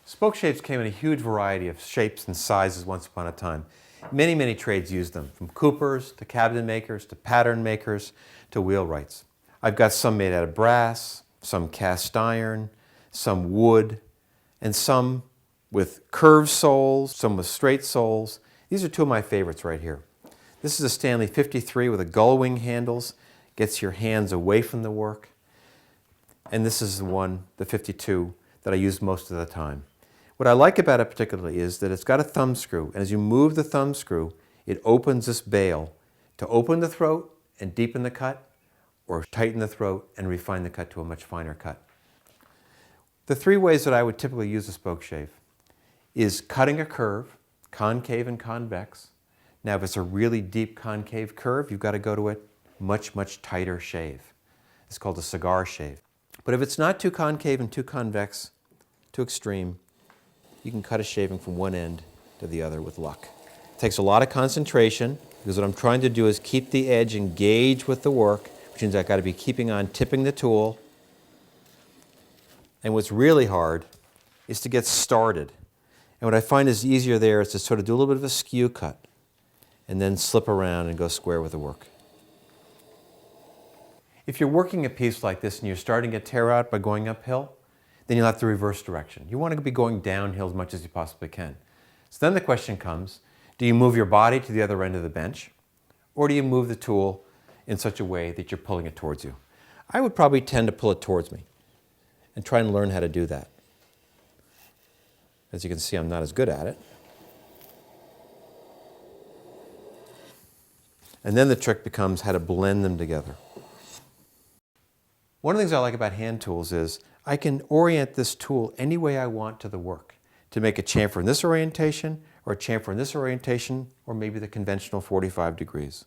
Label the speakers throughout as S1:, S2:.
S1: Spokeshaves came in a huge variety of shapes and sizes once upon a time. Many trades used them, from coopers to cabinet makers to pattern makers to wheelwrights. I've got some made out of brass, some cast iron, some wood, and some with curved soles, some with straight soles. These are two of my favorites right here. This is a Stanley 53 with a gull wing handles, gets your hands away from the work. And this is the one, the 52, that I use most of the time. What I like about it particularly is that it's got a thumb screw, and as you move the thumb screw, it opens this bail to open the throat and deepen the cut, or tighten the throat and refine the cut to a much finer cut. The three ways that I would typically use a Spokeshave is cutting a curve, concave and convex. Now if it's a really deep concave curve, you've got to go to a much tighter shave. It's called a cigar shave. But if it's not too concave and too convex, too extreme, you can cut a shaving from one end to the other with luck. It takes a lot of concentration because what I'm trying to do is keep the edge engaged with the work, which means I've got to be keeping on tipping the tool. And what's really hard is to get started. And what I find is easier there is to sort of do a little bit of a skew cut and then slip around and go square with the work. If you're working a piece like this and you're starting to tear out by going uphill, then you'll have to reverse direction. You want to be going downhill as much as you possibly can. So then the question comes, do you move your body to the other end of the bench, or do you move the tool in such a way that you're pulling it towards you? I would probably tend to pull it towards me and try and learn how to do that. As you can see, I'm not as good at it. And then the trick becomes how to blend them together. One of the things I like about hand tools is I can orient this tool any way I want to the work, to make a chamfer in this orientation, or a chamfer in this orientation, or maybe the conventional 45 degrees.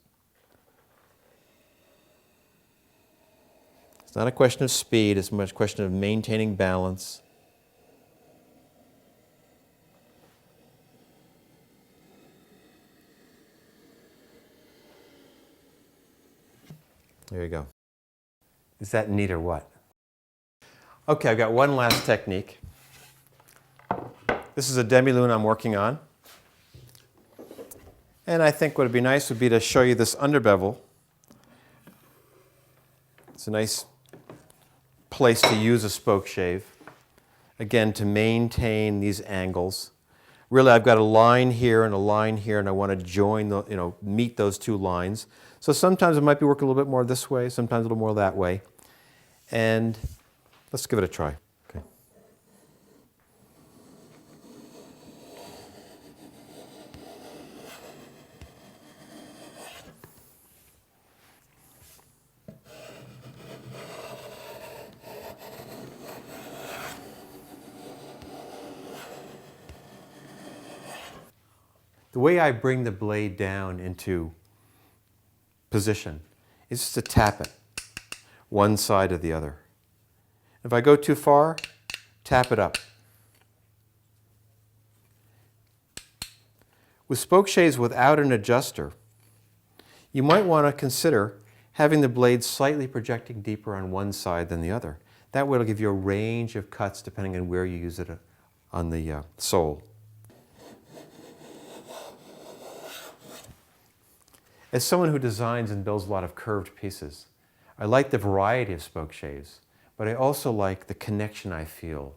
S1: It's not a question of speed, it's much a question of maintaining balance. There you go. Is that neat or what? Okay, I've got one last technique. This is a demi-lune I'm working on. And I think what would be nice would be to show you this under bevel. It's a nice place to use a Spokeshave. Again, to maintain these angles. Really, I've got a line here and a line here, and I want to join the, meet those two lines. So sometimes it might be working a little bit more this way, sometimes a little more that way. And let's give it a try. Okay. The way I bring the blade down into position is just to tap it, one side or the other. If I go too far, tap it up. With Spokeshaves without an adjuster, you might want to consider having the blade slightly projecting deeper on one side than the other. That way it'll give you a range of cuts depending on where you use it on the sole. As someone who designs and builds a lot of curved pieces, I like the variety of Spokeshaves, but I also like the connection I feel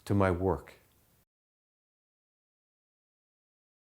S1: to my work